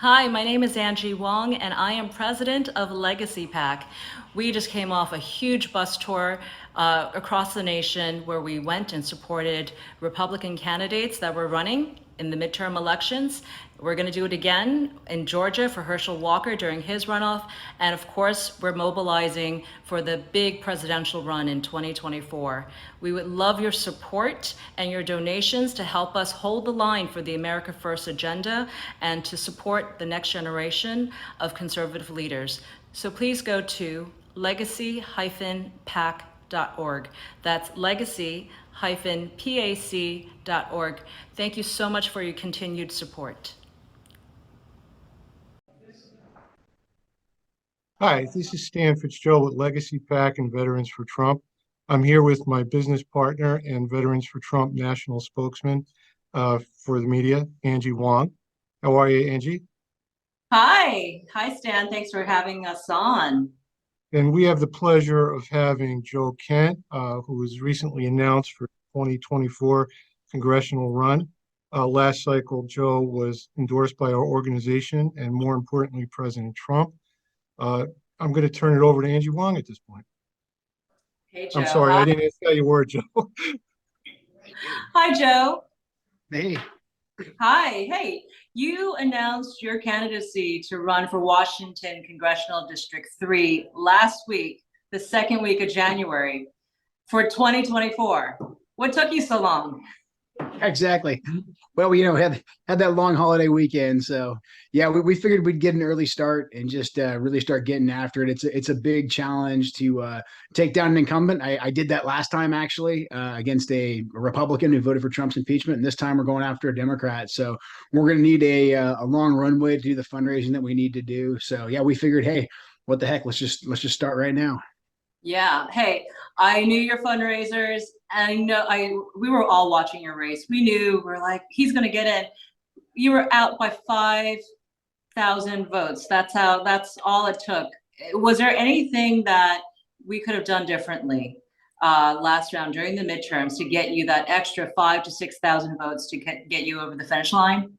Hi, my name is Angie Wong, and I am president of Legacy PAC. We just came off a huge bus tour across the nation where we went and supported Republican candidates that were running in the midterm elections. We're going to do it again in Georgia for Herschel Walker during his runoff. And of course, we're mobilizing for the big presidential run in 2024. We would love your support and your donations to help us hold the line for the America First agenda and to support the next generation of conservative leaders. So please go to legacy-pac.org. That's legacy-pac.org. Thank you so much for your continued support. Hi, this is Stan Fitzgerald with Legacy PAC and Veterans for Trump. I'm here with my business partner and Veterans for Trump national spokesman for the media, Angie Wong. How are you, Angie? Hi, Stan. Thanks for having us on. And we have the pleasure of having Joe Kent, who was recently announced for 2024 congressional run. Last cycle, Joe was endorsed by our organization and more importantly, President Trump. I'm going to turn it over to Angie Wong at this point. Hey, I'm Joe. sorry, Hi. I didn't say your word, Joe. Hi, Joe. Hey, Hi. Hey, you announced your candidacy to run for Washington Congressional District 3 last week, the second week of January for 2024. What took you so long? exactly. Well, had that long holiday weekend, so yeah, we figured we'd get an early start and just really start getting after it. It's a big challenge to take down an incumbent. I did that last time actually against a Republican who voted for Trump's impeachment, and this time we're going after a Democrat. So we're going to need a long runway to do the fundraising that we need to do. So yeah, we figured, hey, what the heck? Let's just start right now. Yeah. Hey, I knew your fundraisers, and I know we were all watching your race. We knew we're like, he's going to get in. You were out by 5,000 votes. That's all it took. Was there anything that we could have done differently last round during the midterms to get you that extra 5 to 6,000 votes to get you over the finish line?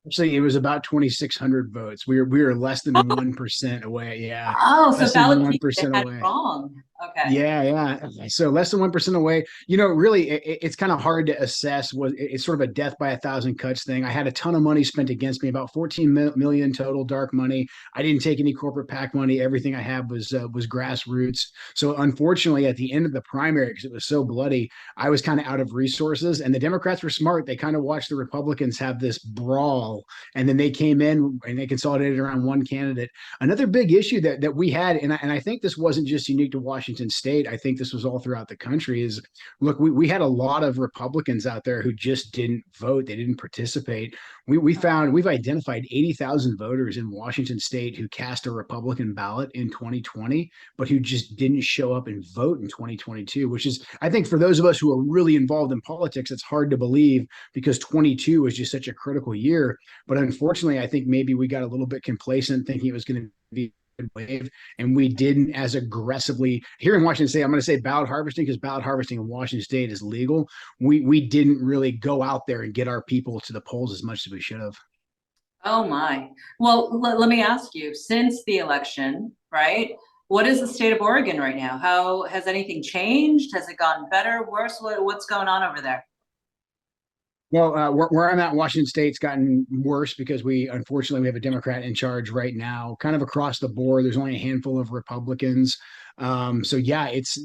Actually, it was about 2,600 votes. We were less than 1% away. Yeah, Oh, so less than ballot one people, they percent had it away. wrong. Okay. Yeah. So less than 1% away. Really, it's kind of hard to assess. It's sort of a death by a thousand cuts thing. I had a ton of money spent against me, about 14 million total dark money. I didn't take any corporate PAC money. Everything I had was grassroots. So unfortunately, at the end of the primary, because it was so bloody, I was kind of out of resources. And the Democrats were smart. They kind of watched the Republicans have this brawl, and then they came in and they consolidated around one candidate. Another big issue that we had, and I think this wasn't just unique to Washington State. I think this was all throughout the country. Is look, we had a lot of Republicans out there who just didn't vote. They didn't participate. We've identified 80,000 voters in Washington State who cast a Republican ballot in 2020, but who just didn't show up and vote in 2022. Which is, I think, for those of us who are really involved in politics, it's hard to believe because 22 was just such a critical year. But unfortunately, I think maybe we got a little bit complacent thinking it was going to be a wave, and we didn't as aggressively here in Washington State. I'm going to say ballot harvesting because ballot harvesting in Washington State is legal. We didn't really go out there and get our people to the polls as much as we should have. Oh my. Well, let me ask you, since the election, right? What is the state of Oregon right now? How has anything changed? Has it gotten better, worse? What's going on over there? Well, where I'm at, Washington State's gotten worse because we unfortunately we have a Democrat in charge right now. Kind of across the board, there's only a handful of Republicans. So yeah, it's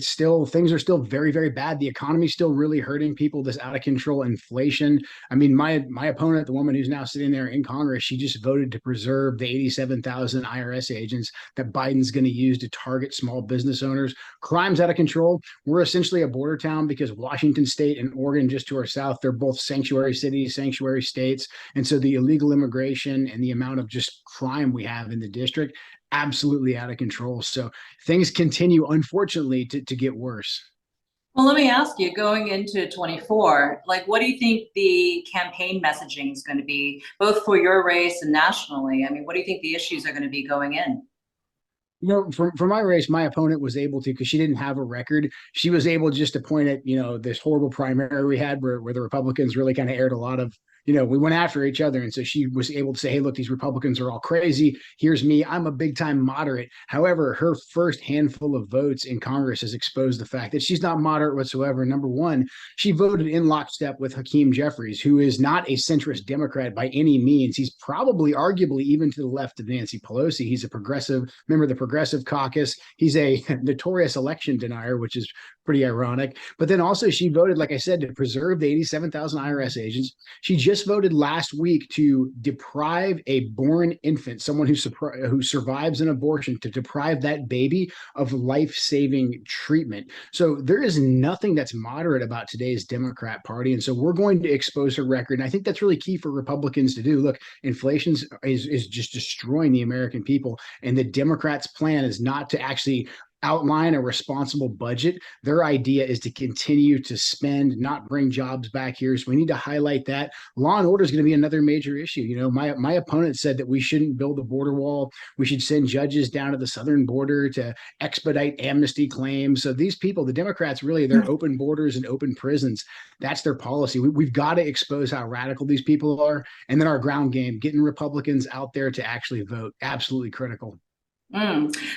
still things are still very bad. The economy's still really hurting people. This out of control inflation. I mean, my opponent, the woman who's now sitting there in Congress, she just voted to preserve the 87,000 IRS agents that Biden's going to use to target small business owners. Crime's out of control. We're essentially a border town because Washington State and Oregon, just to our south, they're both sanctuary cities, sanctuary states. And so the illegal immigration and the amount of just crime we have in the district, absolutely out of control. So things continue, unfortunately, to get worse. Well, let me ask you, going into 24, like, what do you think the campaign messaging is going to be, both for your race and nationally? I mean, what do you think the issues are going to be going in? For my race, my opponent was able to, because she didn't have a record, she was able just to point at, this horrible primary we had where the Republicans really kind of aired a lot of we went after each other. And so she was able to say, hey, look, these Republicans are all crazy. Here's me. I'm a big time moderate. However, her first handful of votes in Congress has exposed the fact that she's not moderate whatsoever. Number one, she voted in lockstep with Hakeem Jeffries, who is not a centrist Democrat by any means. He's probably, arguably, even to the left of Nancy Pelosi. He's a progressive member of the Progressive Caucus. He's a notorious election denier, which is pretty ironic. But then also she voted, like I said, to preserve the 87,000 IRS agents. She just voted last week to deprive a born infant, someone who survives an abortion, to deprive that baby of life-saving treatment. So there is nothing that's moderate about today's Democrat Party. And so we're going to expose her record. And I think that's really key for Republicans to do. Look, inflation is just destroying the American people. And the Democrats' plan is not to actually outline a responsible budget. Their idea is to continue to spend, not bring jobs back here. So we need to highlight that. Law and order is going to be another major issue. My opponent said that we shouldn't build a border wall. We should send judges down to the southern border to expedite amnesty claims. So these people, the Democrats, really, they're open borders and open prisons. That's their policy. We've got to expose how radical these people are. And then our ground game, getting Republicans out there to actually vote, absolutely critical.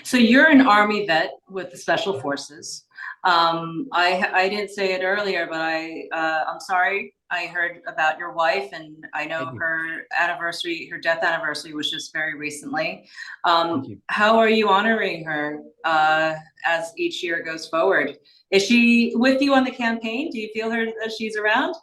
So you're an Army vet with the Special Forces. I didn't say it earlier, but I'm sorry. I heard about your wife, and I know her anniversary, her death anniversary, was just very recently. How are you honoring her as each year goes forward? Is she with you on the campaign? Do you feel her that she's around?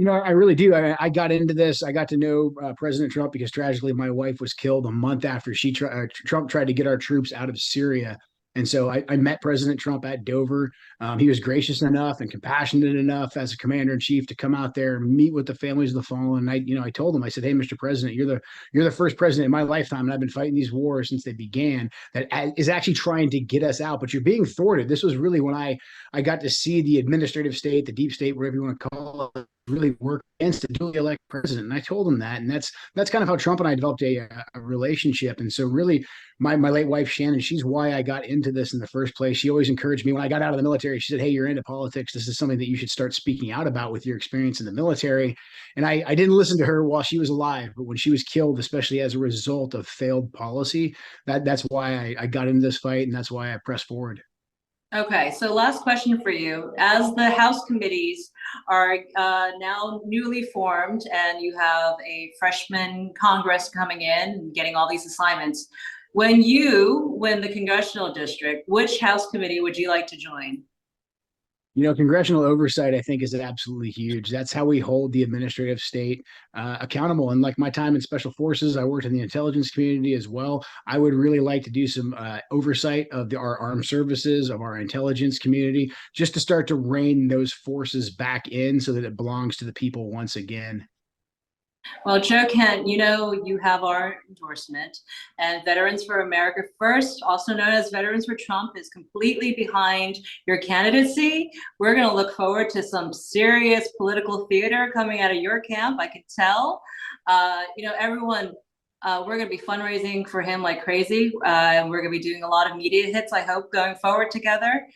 I really do. I got into this. I got to know President Trump because tragically my wife was killed a month after Trump tried to get our troops out of Syria. And so I met President Trump at Dover. He was gracious enough and compassionate enough as a commander in chief to come out there and meet with the families of the fallen. And I told him, I said, hey, Mr. President, you're the first president in my lifetime, and I've been fighting these wars since they began, that is actually trying to get us out. But you're being thwarted. This was really when I got to see the administrative state, the deep state, whatever you want to call it, really work against a duly elected president. And I told him that. And that's kind of how Trump and I developed a relationship. And so really, my late wife, Shannon, she's why I got into this in the first place. She always encouraged me when I got out of the military. She said, hey, you're into politics. This is something that you should start speaking out about with your experience in the military. And I didn't listen to her while she was alive, but when she was killed, especially as a result of failed policy, that's why I got into this fight. And that's why I pressed forward. Okay, so last question for you. As the House committees are now newly formed and you have a freshman Congress coming in and getting all these assignments, when you win the congressional district, which House committee would you like to join? Congressional oversight, I think, is absolutely huge. That's how we hold the administrative state accountable. And like my time in special forces, I worked in the intelligence community as well. I would really like to do some oversight of our armed services, of our intelligence community, just to start to rein those forces back in so that it belongs to the people once again. Well, Joe Kent, you have our endorsement, and Veterans for America First, also known as Veterans for Trump, is completely behind your candidacy. We're going to look forward to some serious political theater coming out of your camp. I can tell. Everyone, we're going to be fundraising for him like crazy. And we're going to be doing a lot of media hits, I hope, going forward together.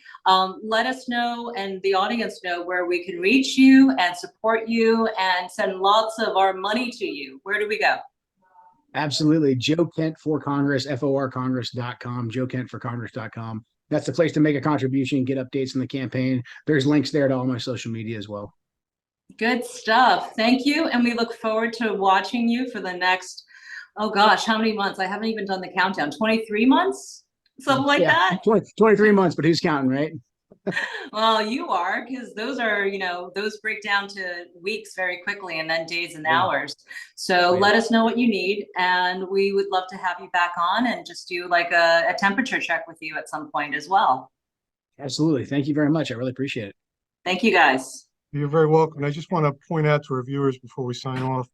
Let us know, and the audience know, where we can reach you and support you and send lots of our money to you. Where do we go? Absolutely. Joe Kent for Congress, forcongress.com, joekentforcongress.com. That's the place to make a contribution, get updates on the campaign. There's links there to all my social media as well. Good stuff. Thank you. And we look forward to watching you for the next, oh gosh, how many months? I haven't even done the countdown. 23 months? Something like that? 23 months, but who's counting, right? Well, you are, because those are, those break down to weeks very quickly and then days and hours. So let us know what you need. And we would love to have you back on and just do like a temperature check with you at some point as well. Absolutely. Thank you very much. I really appreciate it. Thank you, guys. You're very welcome. I just want to point out to our viewers before we sign off,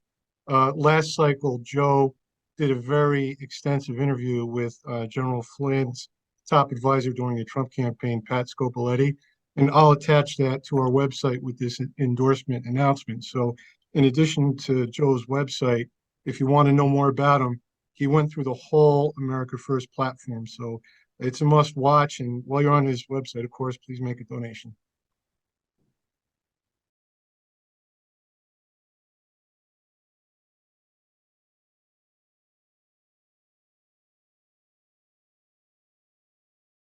last cycle, Joe did a very extensive interview with General Flynn's top advisor during the Trump campaign, Pat Scopelliti, and I'll attach that to our website with this endorsement announcement. So in addition to Joe's website, if you want to know more about him, he went through the whole America First platform. So it's a must watch. And while you're on his website, of course, please make a donation.